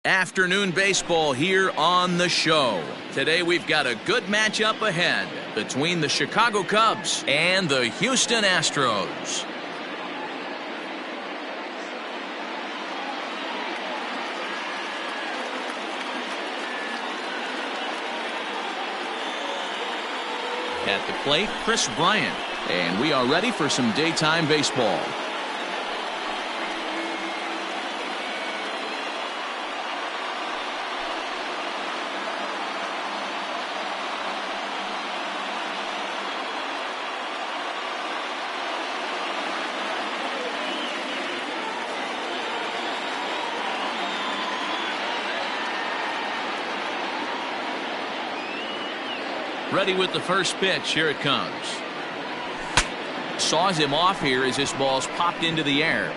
Afternoon baseball here on the show. Today we've got a good matchup ahead between the Chicago Cubs and the Houston Astros. At the plate, Chris Bryant, and we are ready for some daytime baseball. Ready with the first pitch. Here it comes. Saws him off here as this ball's popped into the air.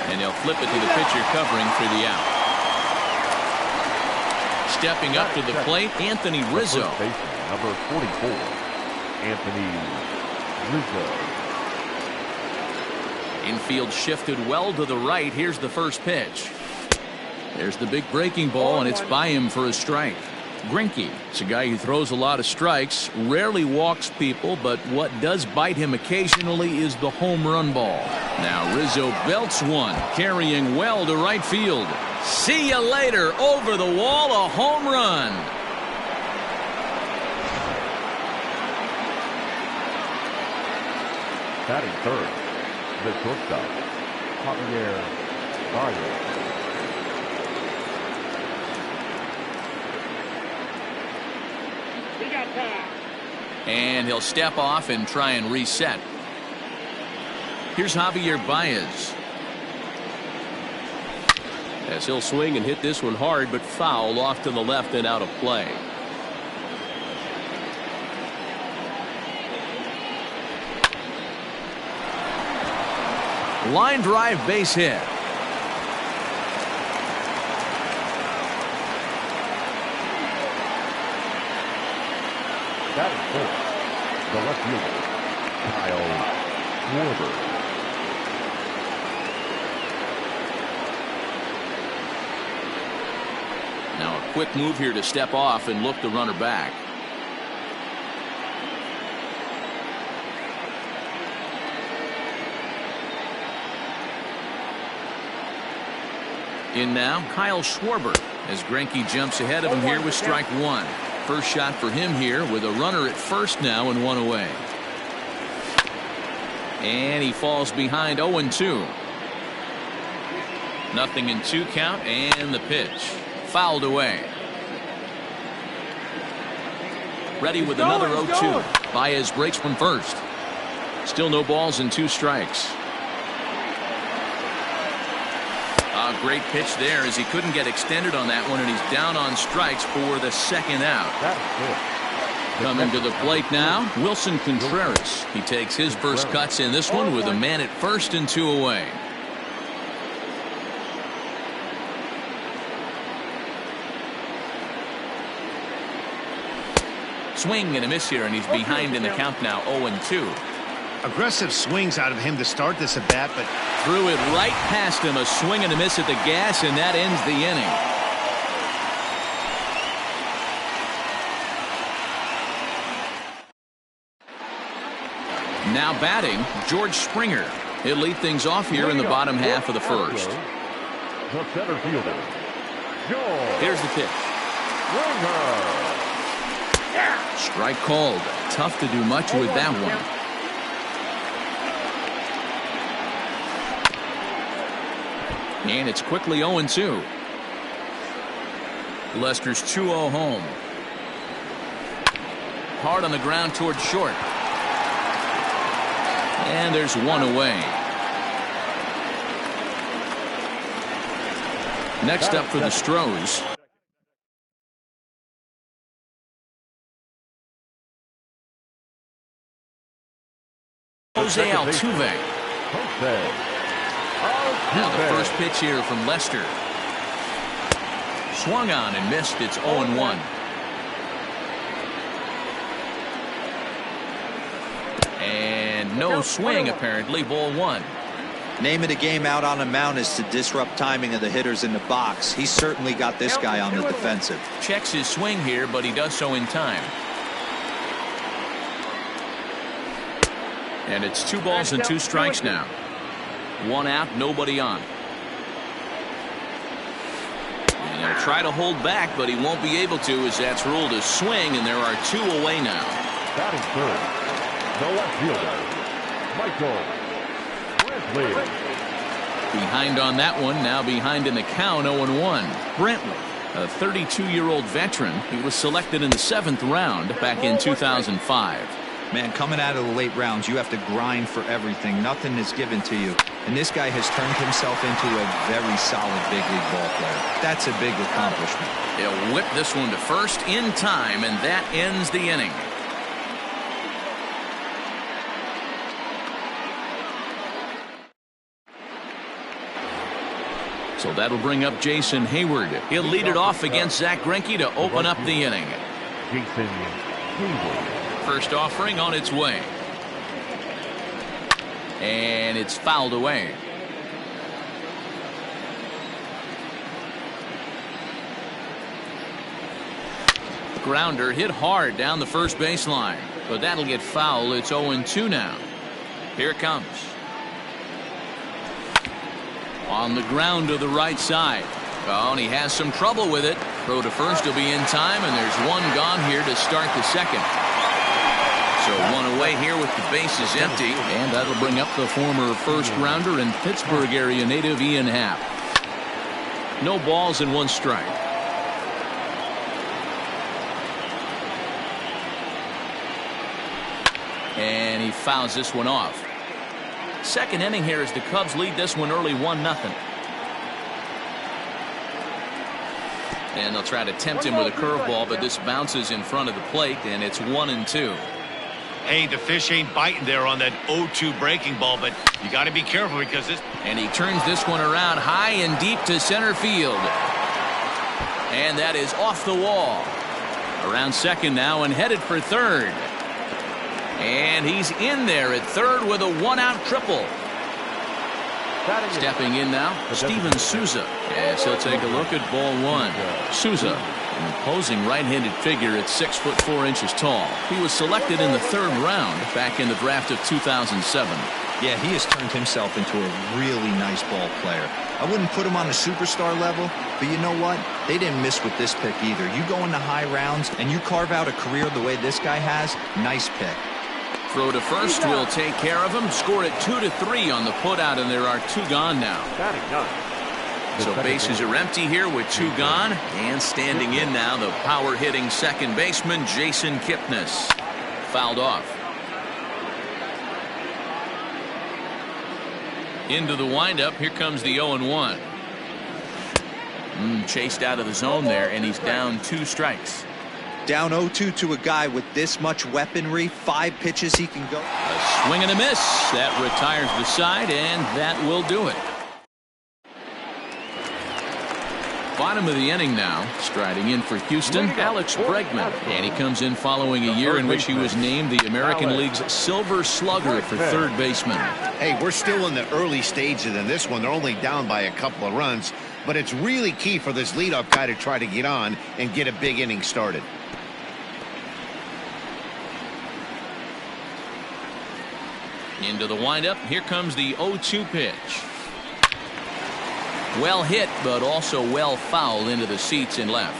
And they'll flip it to the pitcher covering for the out. Stepping up to the plate, Anthony Rizzo. Number 44, Anthony Rizzo. Infield shifted well to the right. Here's the first pitch. There's the big breaking ball, and it's by him for a strike. Greinke is a guy who throws a lot of strikes, rarely walks people, but what does bite him occasionally is the home run ball. Now Rizzo belts one, carrying well to right field. See you later. Over the wall, a home run. Batting third, the shortstop, Javier Baez. And he'll step off and try and reset. Here's Javier Baez. As he'll swing and hit this one hard, but foul off to the left and out of play. Line drive base hit. Batting fourth, the left fielder, Kyle Schwarber. Now a quick move here to step off and look the runner back. In now, Kyle Schwarber, as Greinke jumps ahead of him here with strike one. First shot for him here with a runner at first now and one away. And he falls behind 0-2. Nothing in two count, and the pitch fouled away. Ready with another 0-2. Baez breaks from first. Still no balls and two strikes. A great pitch there as he couldn't get extended on that one, and he's down on strikes for the second out. Coming to the plate now, Wilson Contreras. He takes his first cuts in this one with a man at first and two away. Swing and a miss here, and he's behind in the count now, 0-2. Aggressive swings out of him to start this at bat, but threw it right past him. A swing and a miss at the gas, and that ends the inning. Now batting, George Springer. He'll lead things off here in the bottom half of the first. The center fielder, George. Here's the pitch. Strike called. Tough to do much with that one. And it's quickly 0-2. Lester's 2-0 home. Hard on the ground towards short. And there's one away. Next up for the Stros. Jose Altuve. Now the first pitch here from Lester. Swung on and missed. It's 0-1. And no swing apparently. Ball one. Name of the game out on a mound is to disrupt timing of the hitters in the box. He's certainly got this guy on the defensive. Checks his swing here, but he does so in time. And it's 2 balls and 2 strikes now. 1 out, nobody on. And he'll try to hold back, but he won't be able to, as that's ruled a swing, and there are 2 away now. Batting third, the left fielder, Michael. Behind on that one, now behind in the count, 0-1. Brentley, a 32-year-old veteran. He was selected in the 7th round back in 2005. Man, coming out of the late rounds, you have to grind for everything. Nothing is given to you. And this guy has turned himself into a very solid big league ball player. That's a big accomplishment. He'll whip this one to first in time, and that ends the inning. So that'll bring up Jason Hayward. He'll lead it off against Zach Greinke to open up the inning. Jason Hayward. First offering on its way. And it's fouled away. Grounder hit hard down the first baseline, but that'll get foul. It's 0-2 now. Here it comes. On the ground to the right side. Oh, and he has some trouble with it. Throw to first will be in time, and there's 1 gone here to start the second. So 1 away here with the bases empty, and that'll bring up the former first rounder and Pittsburgh area native Ian Happ. No balls and 1 strike. And he fouls this one off. Second inning here as the Cubs lead this one early 1-0. And they'll try to tempt him with a curveball, but this bounces in front of the plate, and it's 1-2. Hey, the fish ain't biting there on that 0-2 breaking ball, but you got to be careful because this. And he turns this one around high and deep to center field. And that is off the wall. Around second now and headed for third. And he's in there at third with a 1-out triple. Stepping in now, Steven Souza. Yes, he'll take a look at ball 1. Souza, an imposing right-handed figure at 6'4" tall. He was selected in the 3rd round back in the draft of 2007. Yeah, he has turned himself into a really nice ball player. I wouldn't put him on a superstar level, but you know what? They didn't miss with this pick either. You go into high rounds and you carve out a career the way this guy has, nice pick. Throw to first will take care of him. Scored at 2-3 on the putout, and there are 2 gone now. So bases are empty here with 2 gone, and standing in now the power hitting second baseman Jason Kipnis. Fouled off. Into the windup. Here comes the 0-1. Chased out of the zone there, and he's down 2 strikes. Down 0-2 to a guy with this much weaponry, 5 pitches he can go. A swing and a miss. That retires the side, and that will do it. Bottom of the inning now. Striding in for Houston, Alex Bregman. And he comes in following a year in which he was named the American League's Silver Slugger for third baseman. Hey, we're still in the early stages in this one. They're only down by a couple of runs, but it's really key for this leadoff guy to try to get on and get a big inning started. Into the windup. Here comes the 0-2 pitch. Well hit, but also well fouled into the seats and left.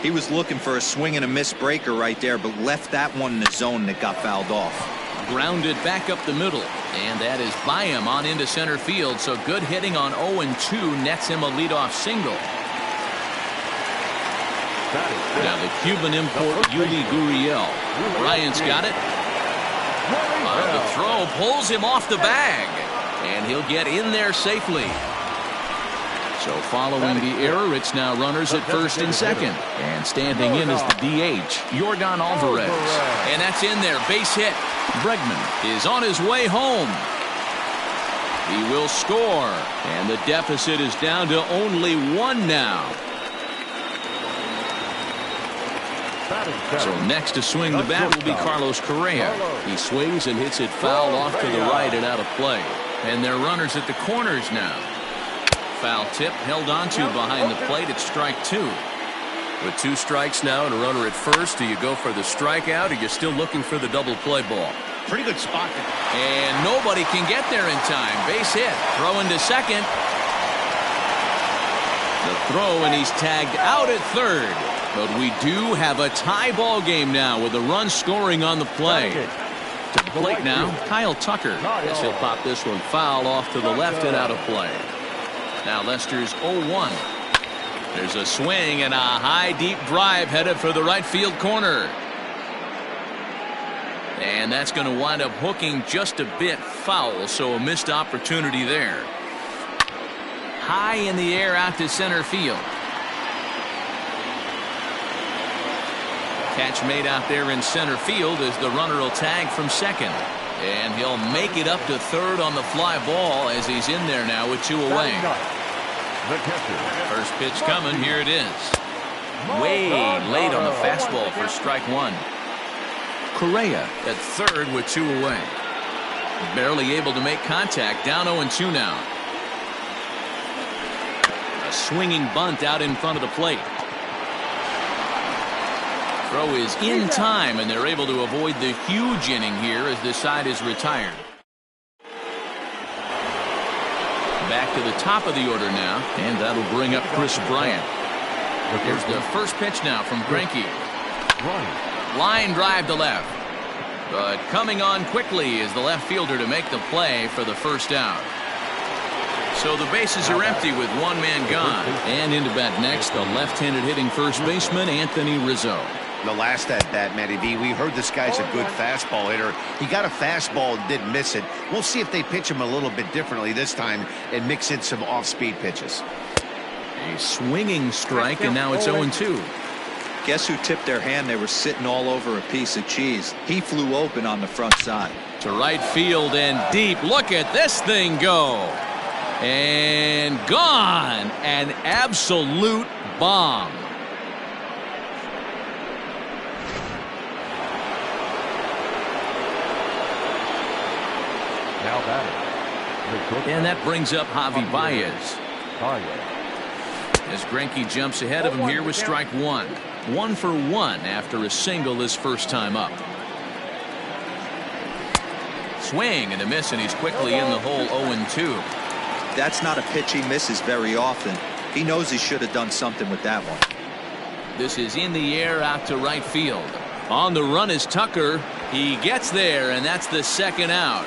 He was looking for a swing and a miss breaker right there, but left that one in the zone that got fouled off. Grounded back up the middle, and that is by him on into center field. So good hitting on 0-2 nets him a leadoff single. Now the Cuban import Yuli Gurriel. Bryant's got it. The throw pulls him off the bag, and he'll get in there safely. So following the error, it's now runners at first and second. And standing in is the DH, Yordan Alvarez. And that's in there, base hit. Bregman is on his way home. He will score, and the deficit is down to only 1 now. So next to swing the bat will be Carlos Correa. He swings and hits it foul off to the right and out of play. And they're runners at the corners now. Foul tip held onto behind the plate. It's strike two. With 2 strikes now and a runner at first, do you go for the strikeout, or you're still looking for the double play ball? Pretty good spot there. And nobody can get there in time. Base hit. Throw into second. The throw, and he's tagged out at third. But we do have a tie ball game now with a run scoring on the play. To the plate now, Kyle Tucker. Guess he'll pop this one foul off to the left and out of play. Now Lester's 0-1. There's a swing and a high deep drive headed for the right field corner. And that's going to wind up hooking just a bit foul, so a missed opportunity there. High in the air out to center field. Catch made out there in center field as the runner will tag from second. And he'll make it up to third on the fly ball as he's in there now with 2 away. First pitch coming. Here it is. Way late on the fastball for strike one. Correa at third with 2 away. Barely able to make contact. Down 0-2 now. A swinging bunt out in front of the plate. Throw is in time, and they're able to avoid the huge inning here as this side is retired. Back to the top of the order now, and that'll bring up Chris Bryant. Here's the first pitch now from Greinke. Line drive to left. But coming on quickly is the left fielder to make the play for the first out. So the bases are empty with 1 man gone. And into bat next, the left-handed hitting first baseman, Anthony Rizzo. The last at bat, Matty V, we heard this guy's a good fastball hitter. He got a fastball and didn't miss it. We'll see if they pitch him a little bit differently this time and mix in some off-speed pitches. A swinging strike, and now it's 0-2. Guess who tipped their hand? They were sitting all over a piece of cheese. He flew open on the front side. To right field and deep. Look at this thing go. And gone. An absolute bomb. Now batting. And that brings up Javi Baez. As Greinke jumps ahead of him here with strike one. 1 for 1 after a single his first time up. Swing and a miss, and he's quickly in the hole. 0-2. That's not a pitch he misses very often. He knows he should have done something with that one. This is in the air out to right field. On the run is Tucker. He gets there, and that's the second out.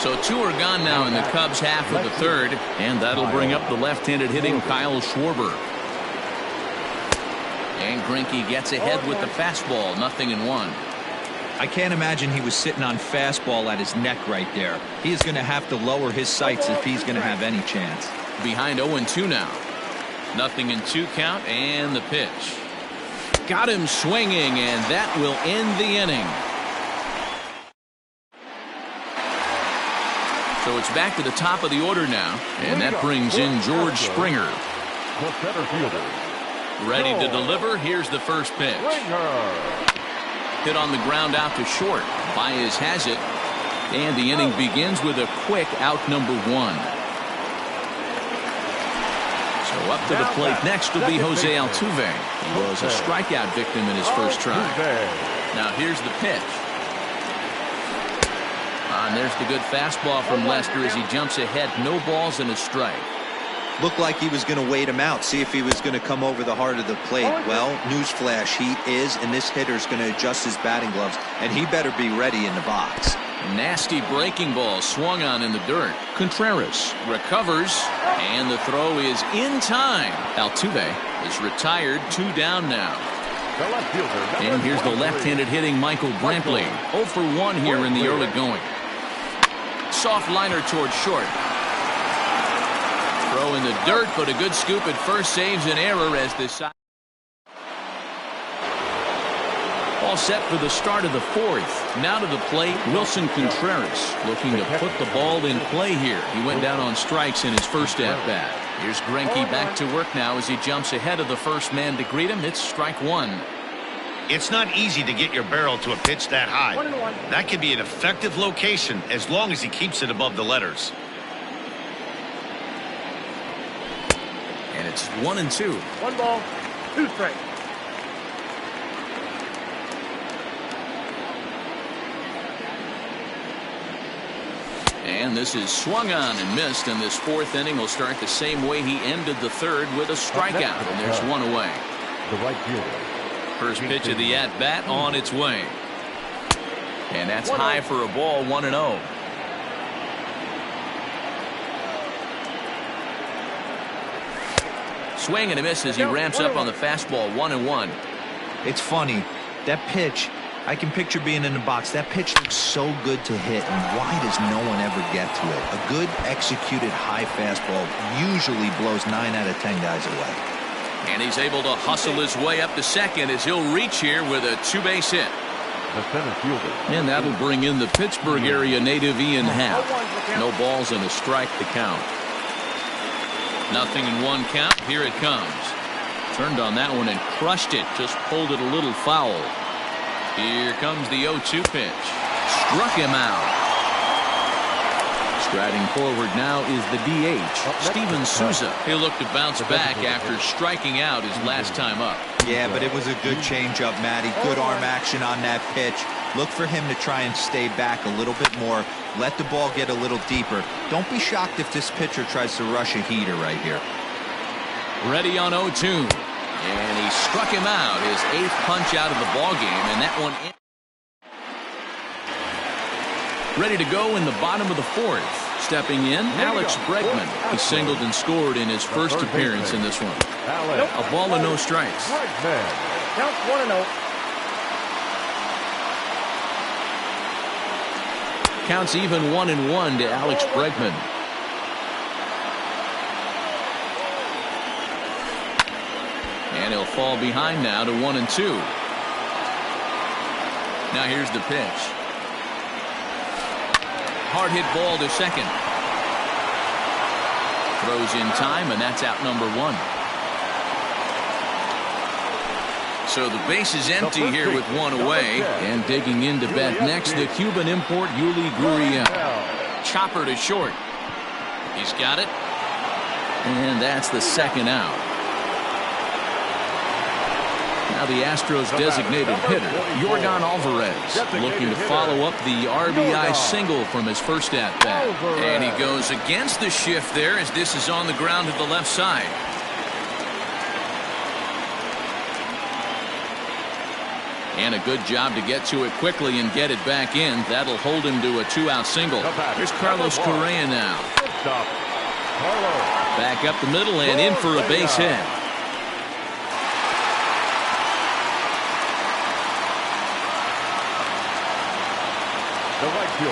So 2 are gone now in the Cubs half of the third, and that'll bring up the left-handed hitting Kyle Schwarber. And Greinke gets ahead with the fastball. 0-1. I can't imagine he was sitting on fastball at his neck right there. He is going to have to lower his sights if he's going to have any chance. Behind 0-2 now. 0-2 count, and the pitch. Got him swinging, and that will end the inning. So it's back to the top of the order now, and that brings in George Springer. The center fielder. Ready to deliver. Here's the first pitch. Hit on the ground out to short. Baez has it, and the inning begins with a quick out number 1. So up to the plate next will be Jose Altuve. He was a strikeout victim in his first try. Now here's the pitch. And there's the good fastball from Lester as he jumps ahead. No balls and a strike. Looked like he was going to wait him out, see if he was going to come over the heart of the plate. Well, newsflash, he is, and this hitter's going to adjust his batting gloves, and he better be ready in the box. Nasty breaking ball swung on in the dirt. Contreras recovers, and the throw is in time. Altuve is retired. 2 down now. And here's the left-handed hitting Michael Brantley. 0 for 1 here in the early going. Soft liner towards short. Throw in the dirt, but a good scoop at first saves an error as this side. All set for the start of the 4th. Now to the plate, Wilson Contreras looking to put the ball in play here. He went down on strikes in his first at-bat. Here's Greinke back to work now as he jumps ahead of the first man to greet him. It's strike 1. It's not easy to get your barrel to a pitch that high. That can be an effective location as long as he keeps it above the letters. And it's 1-2. 1 ball, 2 strikes. And this is swung on and missed, and this 4th inning will start the same way he ended the 3rd with a strikeout, and there's 1 away. The right fielder. First pitch of the at-bat on its way. And that's high for a ball, 1-0. Swing and a miss as he ramps up on the fastball, 1-1. It's funny, that pitch, I can picture being in the box. That pitch looks so good to hit, and why does no one ever get to it? A good executed high fastball usually blows 9 out of 10 guys away. And he's able to hustle his way up to second as he'll reach here with a 2-base hit. The center fielder. And that'll bring in the Pittsburgh area native Ian Happ. No balls and a strike to count. 0-1 count. Here it comes. Turned on that one and crushed it. Just pulled it a little foul. Here comes the 0-2 pitch. Struck him out. Striding forward now is the DH, Steven Souza. He'll look to bounce back after striking out his last time up. Yeah, but it was a good changeup, Matty. Good arm action on that pitch. Look for him to try and stay back a little bit more. Let the ball get a little deeper. Don't be shocked if this pitcher tries to rush a heater right here. Ready on 0-2. And he struck him out, his 8th punch out of the ballgame, and that one in. Ready to go in the bottom of the 4th. Stepping in, Alex Bregman. He singled and scored in his first appearance in this one. A ball and no strikes. Count 1-0. Counts even 1-1 to Alex Bregman. And he'll fall behind now to 1-2. Now here's the pitch. Hard hit ball to second. Throws in time, and that's out number 1. So the base is empty here with 1 away. And digging in to bat next, the Cuban import Yuli Gurriel. Chopper to short. He's got it. And that's the 2nd out. Now the Astros designated hitter, Yordan Alvarez, looking to follow up the RBI single from his first at-bat. And he goes against the shift there as this is on the ground to the left side. And a good job to get to it quickly and get it back in. That'll hold him to a 2-out single. Here's Carlos Correa now. Back up the middle and in for a base hit.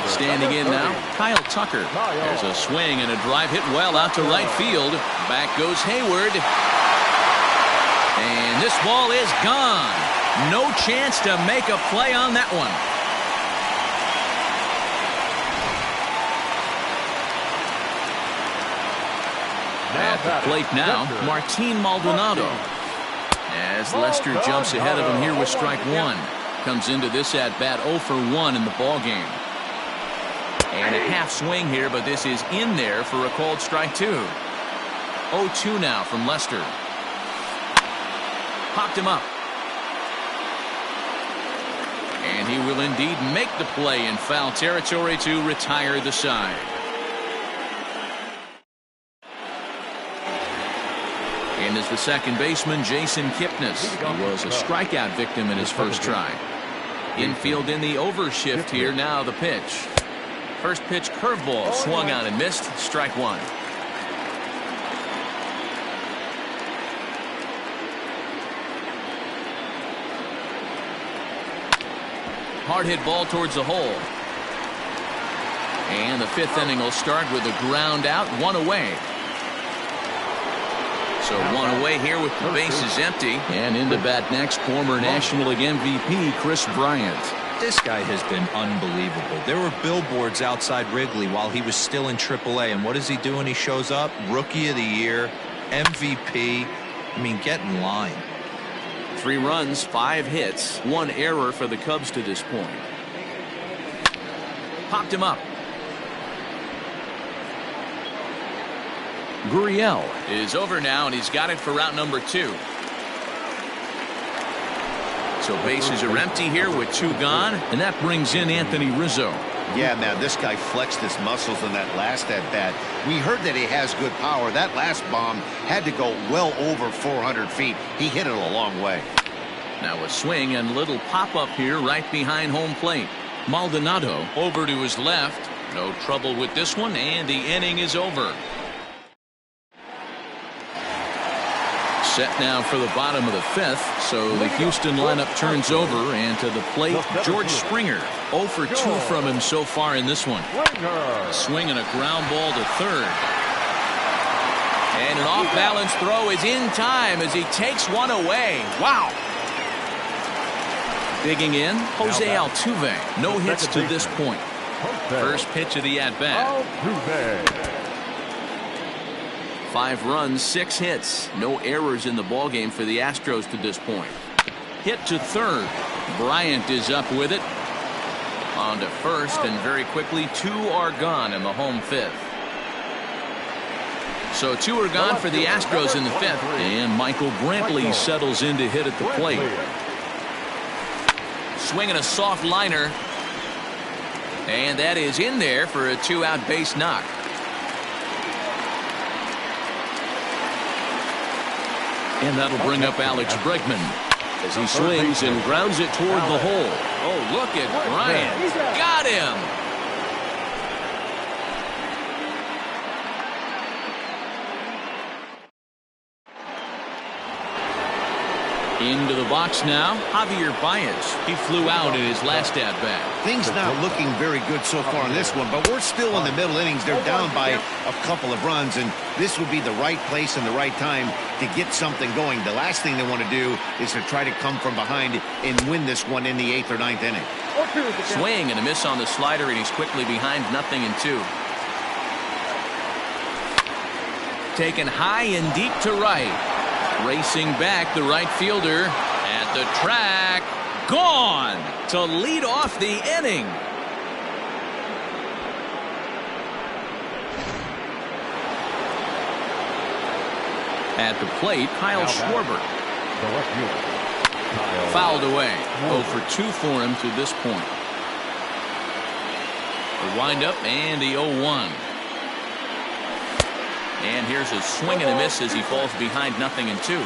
Standing in now, Kyle Tucker. There's a swing and a drive hit well out to right field. Back goes Hayward. And this ball is gone. No chance to make a play on that one. At the plate now, Martin Maldonado. As Lester jumps ahead of him here with strike 1. Comes into this at-bat 0 for 1 in the ballgame. And a half swing here, but this is in there for a called strike 2. 0-2 now from Lester. Popped him up. And he will indeed make the play in foul territory to retire the side. And is the second baseman, Jason Kipnis. He was a strikeout victim in his first try. Infield in the overshift here. Now the pitch. First pitch curveball swung on and missed. Strike 1. Hard hit ball towards the hole. And the 5th inning will start with a ground out, 1 away. So 1 away here with the bases empty. And in to bat next, former National League MVP Chris Bryant. This guy has been unbelievable. There were billboards outside Wrigley while he was still in AAA. And what is he doing? He shows up, Rookie of the Year, MVP. I mean, get in line. 3 runs, 5 hits, 1 error for the Cubs to this point. Popped him up. Gurriel is over now, and he's got it for route number 2. So bases are empty here with 2 gone, and that brings in Anthony Rizzo. Yeah, man, this guy flexed his muscles in that last at-bat. We heard that he has good power. That last bomb had to go well over 400 feet. He hit it a long way. Now a swing and little pop-up here right behind home plate. Maldonado over to his left. No trouble with this one, and the inning is over. Set now for the bottom of the 5th, so the Houston lineup turns over, and to the plate, George Springer. 0 for 2 from him so far in this one. A swing and a ground ball to third. And an off-balance throw is in time as he takes one away. Wow. Digging in, Jose Altuve. No hits to this point. First pitch of the at-bat. 5 runs, 6 hits. No errors in the ballgame for the Astros to this point. Hit to third. Bryant is up with it. On to first, and very quickly 2 are gone in the home 5th. So 2 are gone for the Astros in the 5th. And Michael Brantley settles in to hit at the plate. Swinging a soft liner. And that is in there for a 2-out base knock. And that'll bring up Alex Bregman as he swings and grounds it toward the hole. Oh, look at Bryant. Got him. Into the box now, Javier Baez. He flew out in his last at-bat. Things not looking very good so far in this one, but we're still in the middle innings. They're down by a couple of runs, and this would be the right place and the right time to get something going. The last thing they want to do is to try to come from behind and win this one in the 8th or 9th inning. Swing and a miss on the slider, and he's quickly behind 0-2. Taken high and deep to right. Racing back, the right fielder at the track. Gone to lead off the inning. At the plate, Kyle Schwarber. Fouled away. 0 for 2 for him to this point. The windup and the 0-1. And here's a swing and a miss as he falls behind 0-2.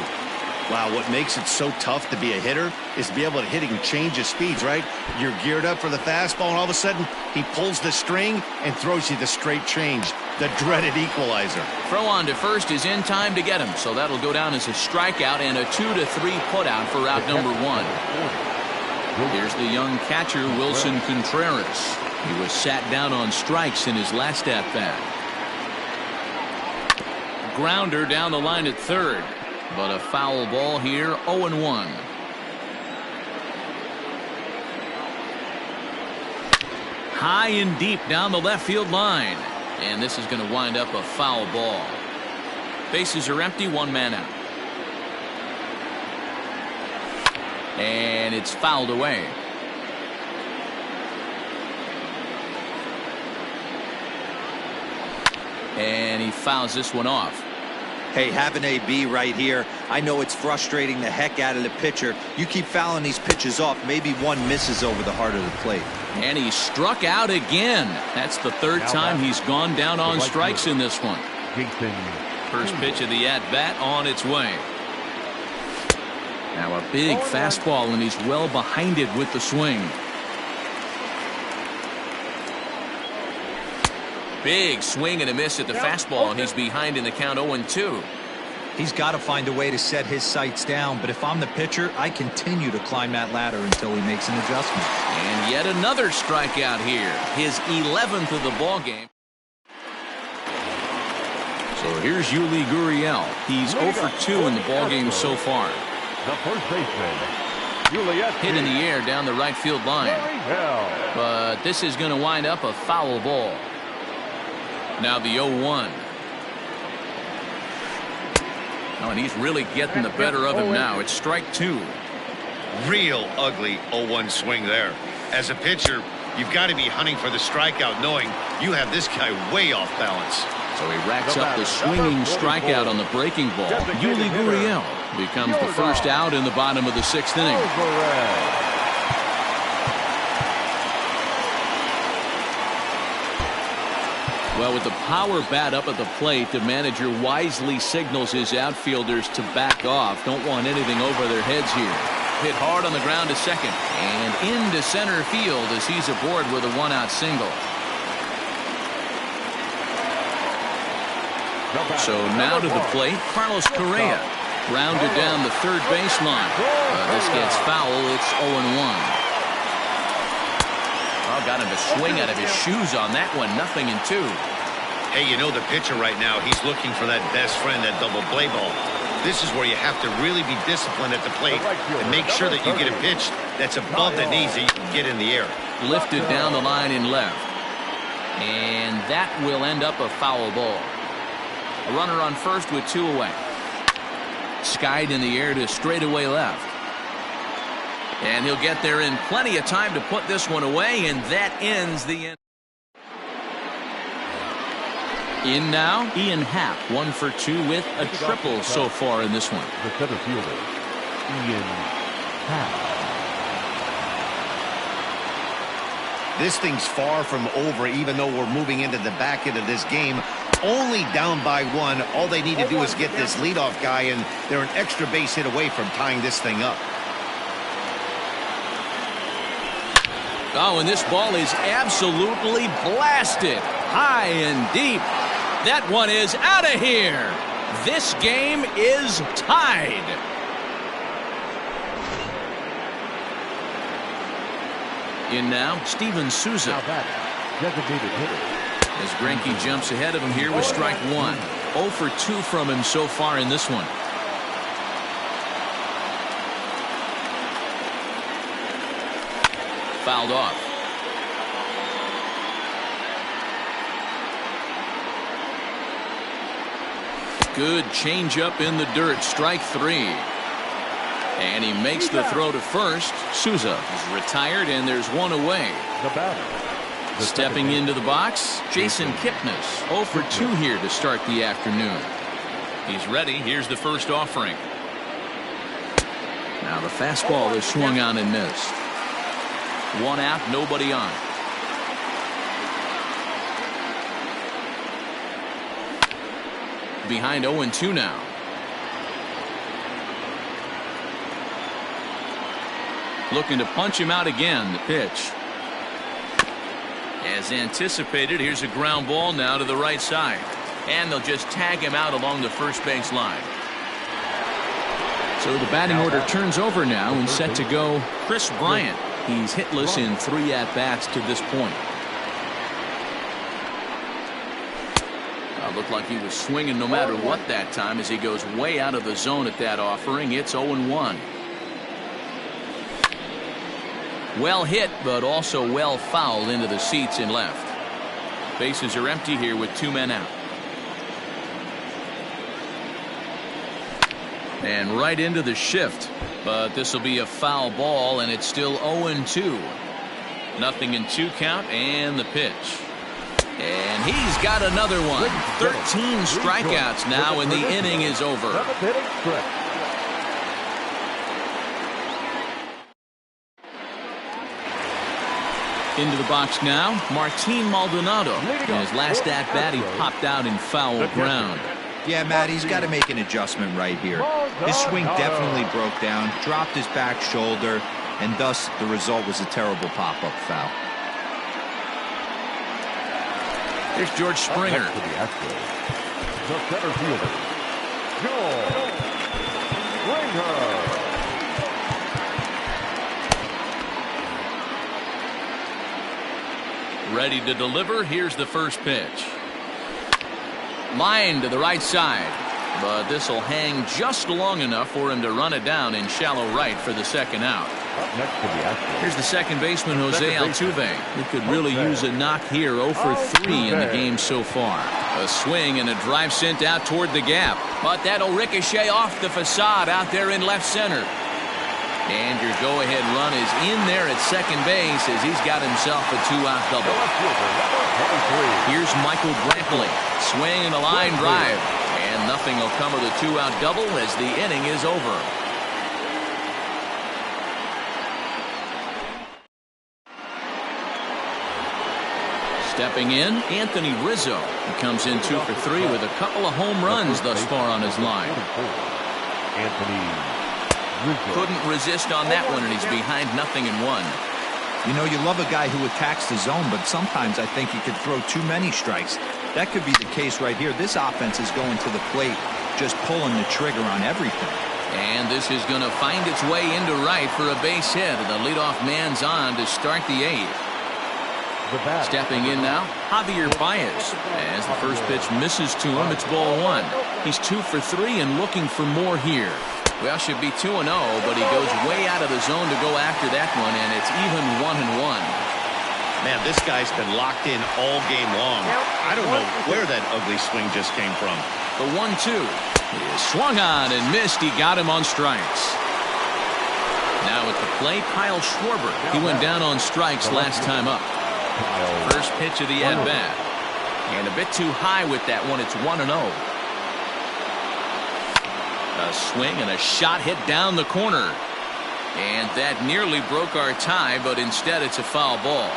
Wow, what makes it so tough to be a hitter is to be able to hit and change his speeds, right? You're geared up for the fastball, and all of a sudden, he pulls the string and throws you the straight change, the dreaded equalizer. Throw on to first is in time to get him, so that'll go down as a strikeout and a 2-3 putout for route number 1. Here's the young catcher, Wilson Contreras. He was sat down on strikes in his last at-bat. Grounder down the line at third, but a foul ball here. 0-1. High and deep down the left field line, and this is going to wind up a foul ball. Bases are empty, 1 man out, and it's fouled away. And he fouls this one off. Hey, have an AB right here. I know it's frustrating the heck out of the pitcher. You keep fouling these pitches off, maybe one misses over the heart of the plate. And he struck out again. That's the 3rd time he's gone down on strikes in this one. First pitch of the at-bat on its way. Now a big fastball, and he's well behind it with the swing. Big swing and a miss at the fastball, and he's behind in the count 0-2. He's got to find a way to set his sights down, but if I'm the pitcher, I continue to climb that ladder until he makes an adjustment. And yet another strikeout here, his 11th of the ball game. So here's Yuli Gurriel. He's 0 for 2 in the ball game so far. The first baseman, hit in the air down the right field line, but this is going to wind up a foul ball. Now the 0-1. Oh, and he's really getting the better of him now. It's strike 2. Real ugly 0-1 swing there. As a pitcher, you've got to be hunting for the strikeout, knowing you have this guy way off balance. So he racks up the swinging strikeout on the breaking ball. Yuli Gurriel becomes the first out in the bottom of the 6th inning. Well, with the power bat up at the plate, the manager wisely signals his outfielders to back off. Don't want anything over their heads here. Hit hard on the ground to second and into center field as he's aboard with a 1-out single. So now to the plate, Carlos Correa. Rounded down the third baseline. This gets foul. It's 0-1. Oh, got him to swing out of his shoes on that one. 0-2. Hey, you know the pitcher right now, he's looking for that best friend, that double play ball. This is where you have to really be disciplined at the plate and make sure that you get a pitch that's above the knees that you can get in the air. Lifted down the line in left. And that will end up a foul ball. A runner on first with 2 away. Skied in the air to straightaway left. And he'll get there in plenty of time to put this one away, and that ends the inning. In now, Ian Happ, 1 for 2 with a triple so far in this one. The center fielder, Ian Happ. This thing's far from over, even though we're moving into the back end of this game. Only down by 1. All they need to do is get this leadoff guy, and they're an extra base hit away from tying this thing up. Oh, and this ball is absolutely blasted. High and deep. That one is out of here. This game is tied. In now, Steven Souza. Now that designated hitter. As Greinke jumps ahead of him here with strike 1. 0 for 2 from him so far in this one. Fouled off. Good changeup in the dirt. Strike 3. And he makes the throw to first. Souza is retired, and there's 1 away. The batter. Stepping into the box, Jason Kipnis. 0 for 2 here to start the afternoon. He's ready. Here's the first offering. Now the fastball is swung on and missed. 1 out, nobody on. Behind 0-2 now. Looking to punch him out again. The pitch. As anticipated, here's a ground ball now to the right side. And they'll just tag him out along the first base line. So the batting order turns over now and set to go Chris Bryant. He's hitless in 3 at-bats to this point. Looked like he was swinging no matter what that time as he goes way out of the zone at that offering. It's 0-1. Well hit, but also well fouled into the seats in left. Bases are empty here with 2 men out. And right into the shift. But this will be a foul ball, and it's still 0-2. 0-2 count, and the pitch. And he's got another one. 13 strikeouts now, and the inning is over. Into the box now, Martin Maldonado. In his last at-bat, he popped out in foul ground. Yeah, Matt, he's got to make an adjustment right here. His swing definitely broke down, dropped his back shoulder, and thus the result was a terrible pop-up foul. Here's George Springer. To the Astros, the center fielder, George Springer. Ready to deliver. Here's the first pitch. Line to the right side. But this will hang just long enough for him to run it down in shallow right for the second out. Up next to the Astros. Here's the second baseman, Jose Altuve. He could really use a knock here. 0 for 3 in the game so far. A swing and a drive sent out toward the gap. But that'll ricochet off the facade out there in left center. And your go-ahead run is in there at second base as he's got himself a two-out double. Here's Michael Brantley. Swing and a line drive. And nothing will come of the two-out double as the inning is over. Stepping in, Anthony Rizzo. He comes in 2 for 3 with a couple of home runs thus far on his line. Couldn't resist on that one, and he's behind 0-1. You know, you love a guy who attacks the zone, but sometimes I think he could throw too many strikes. That could be the case right here. This offense is going to the plate, just pulling the trigger on everything. And this is going to find its way into right for a base hit. The leadoff man's on to start the 8th. Stepping in now, Javier Baez. As the first pitch misses to him, it's ball 1. He's 2 for 3 and looking for more here. Well, should be 2-0, but he goes way out of the zone to go after that one, and it's even 1-1. Man, this guy's been locked in all game long. I don't know where that ugly swing just came from. The 1-2 is swung on and missed. He got him on strikes. Now at the plate, Kyle Schwarber. He went down on strikes last time up. First pitch of the at-bat. And a bit too high with that one. It's 1-0. A swing and a shot hit down the corner. And that nearly broke our tie, but instead it's a foul ball.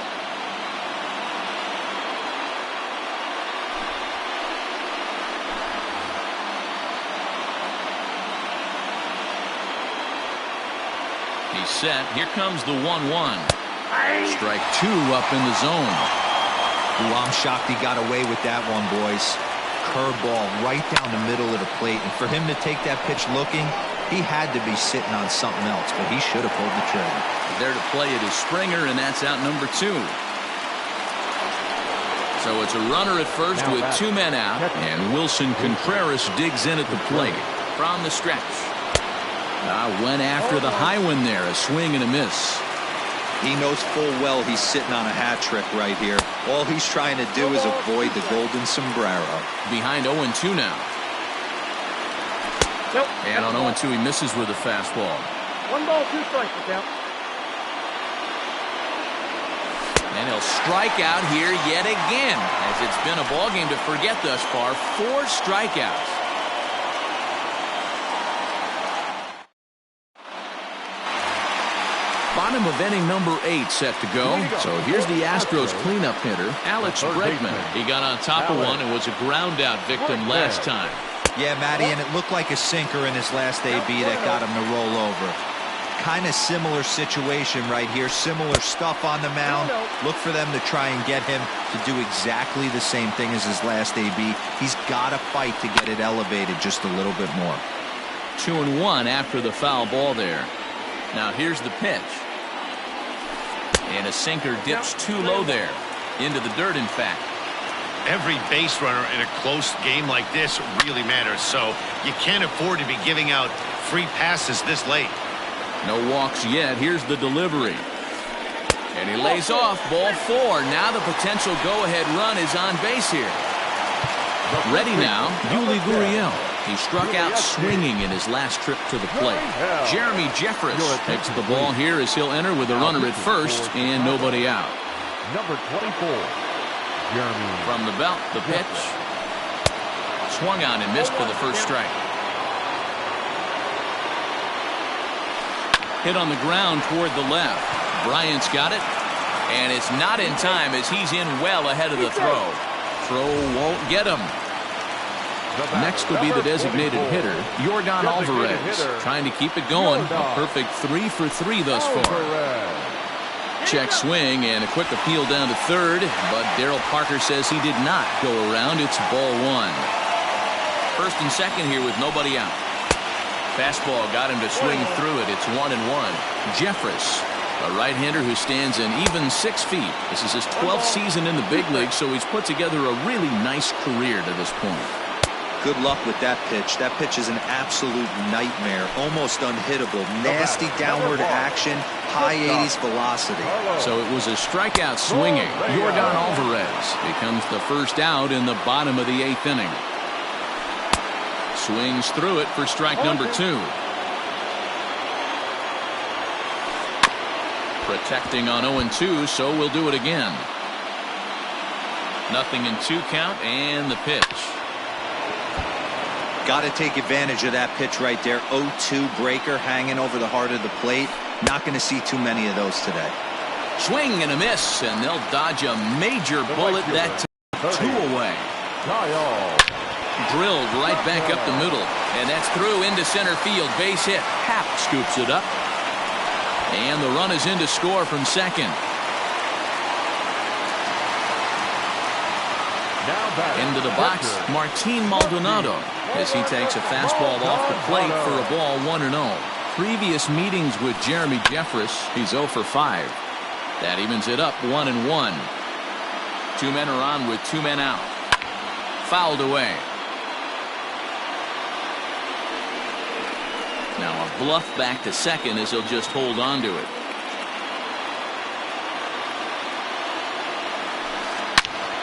He's set. Here comes the 1-1. Strike 2 up in the zone. Ooh, I'm shocked he got away with that one, boys. Curveball right down the middle of the plate, and for him to take that pitch looking, he had to be sitting on something else, but he should have pulled the trigger. There to play it is Springer, and that's out number 2. So it's a runner at first with 2 men out, and Wilson Contreras digs in at the plate from the stretch. Went after the high one there, a swing and a miss. He knows full well he's sitting on a hat trick right here. All he's trying to do is avoid the golden sombrero. Behind 0-2 now. And on 0-2 he misses with a fastball. 1 ball, 2 strikes, count. And he'll strike out here yet again, as it's been a ball game to forget thus far. 4 strikeouts. Bottom of inning number 8 set to go. So here's the Astros cleanup hitter, Alex Bregman. He got on top of one and was a ground out victim last time. Yeah, Matty, and it looked like a sinker in his last AB that got him to roll over. Kind of similar situation right here. Similar stuff on the mound. Look for them to try and get him to do exactly the same thing as his last AB. He's got to fight to get it elevated just a little bit more. 2-1 after the foul ball there. Now here's the pitch. And a sinker dips too low there. Into the dirt, in fact. Every base runner in a close game like this really matters, so you can't afford to be giving out free passes this late. No walks yet. Here's the delivery. And he lays off ball 4. Now the potential go-ahead run is on base here. Ready now, Yuli Gurriel. He struck out swinging in his last trip to the plate. Jeremy Jeffress takes the ball here as he'll enter with a runner at first and nobody out. Number 24, Jeremy. From the belt, the pitch. Swung on and missed for the first strike. Hit on the ground toward the left. Bryant's got it. And it's not in time as he's in well ahead of the throw. Throw won't get him. Next will be the designated hitter, Yordan Alvarez, trying to keep it going. A perfect 3 for 3 thus far. Check swing and a quick appeal down to third, but Darryl Parker says he did not go around. It's ball 1. First and second here with nobody out. Fastball got him to swing through it. It's 1-1. Jeffress, a right-hander who stands an even 6 feet. This is his 12th season in the big league, so he's put together a really nice career to this point. Good luck with that pitch. That pitch is an absolute nightmare. Almost unhittable. Nasty downward action. High 80s velocity. So it was a strikeout swinging. Yordan Alvarez becomes the first out in the bottom of the 8th inning. Swings through it for strike number 2. Protecting on 0-2, so we'll do it again. 0-2 count, and the pitch. Got to take advantage of that pitch right there. 0-2 breaker hanging over the heart of the plate. Not going to see too many of those today. Swing and a miss, and they'll dodge a major bullet. That 2 away. Drilled right back up the middle, and that's through into center field. Base hit. Happ scoops it up, and the run is in to score from second. Into the box, Martin Maldonado, as he takes a fastball off the plate for a ball, 1-0. Previous meetings with Jeremy Jeffress, he's 0 for 5. That evens it up, 1-1. 2 men are on with 2 men out. Fouled away. Now a bluff back to second as he'll just hold on to it.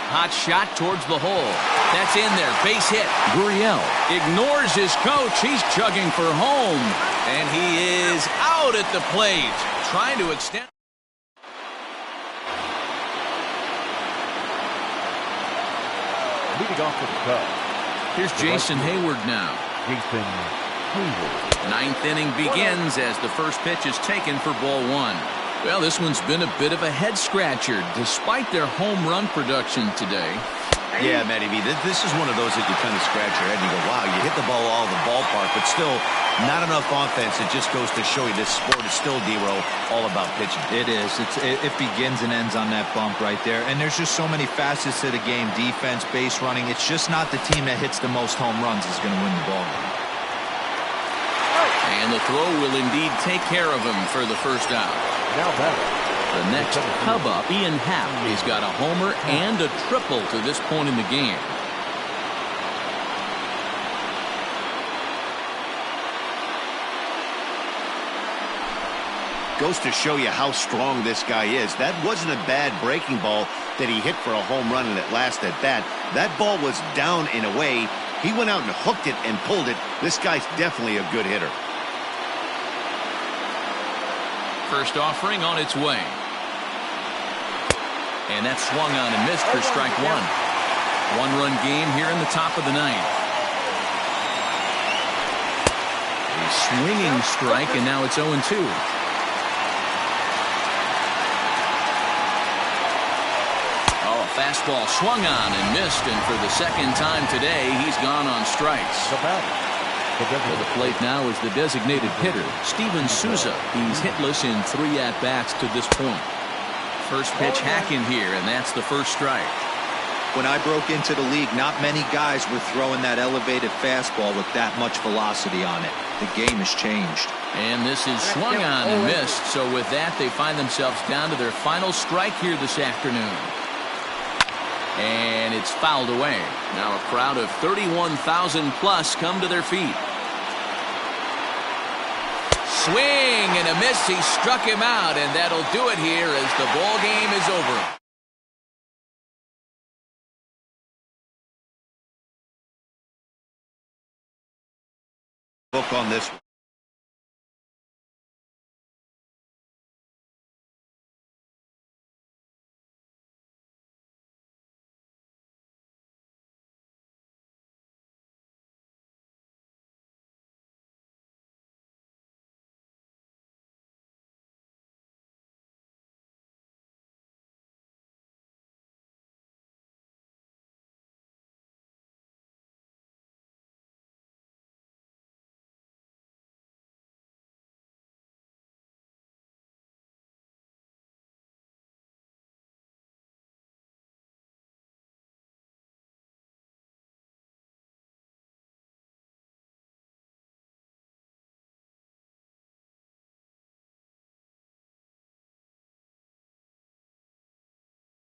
Hot shot towards the hole. That's in there. Base hit. Gurriel ignores his coach. He's chugging for home. And he is out at the plate. Trying to extend. Leading off with the Cubs. Here's Jason Hayward now. Jason Hayward. 9th inning begins as the first pitch is taken for ball 1. Well, this one's been a bit of a head-scratcher, despite their home run production today. Yeah, Matty V, this is one of those that you kind of scratch your head and you go, wow, you hit the ball all over the ballpark, but still not enough offense. It just goes to show you this sport is still, D-Row, all about pitching. It is. It begins and ends on that bump right there. And there's just so many facets to the game. Defense, base running. It's just not the team that hits the most home runs is going to win the ball game. And the throw will indeed take care of him for the first out. Now batting. The next Cub up, Ian Happ. He's got a homer and a triple to this point in the game. Goes to show you how strong this guy is. That wasn't a bad breaking ball that he hit for a home run and it lasted at that. That ball was down and away. He went out and hooked it and pulled it. This guy's definitely a good hitter. First offering on its way. And that swung on and missed for strike 1. 1-run game here in the top of the 9th. A swinging strike, and now it's 0-2. Oh, a fastball swung on and missed, and for the second time today, he's gone on strikes. For the plate now is the designated hitter, Steven Souza. He's hitless in 3 at-bats to this point. First pitch hacking here, and that's the first strike. When I broke into the league, not many guys were throwing that elevated fastball with that much velocity on it. The game has changed. And this is swung on and missed, so with that, they find themselves down to their final strike here this afternoon. And it's fouled away. Now a crowd of 31,000 plus come to their feet. Swing and a miss. He struck him out, and that'll do it here as the ball game is over. Book on this.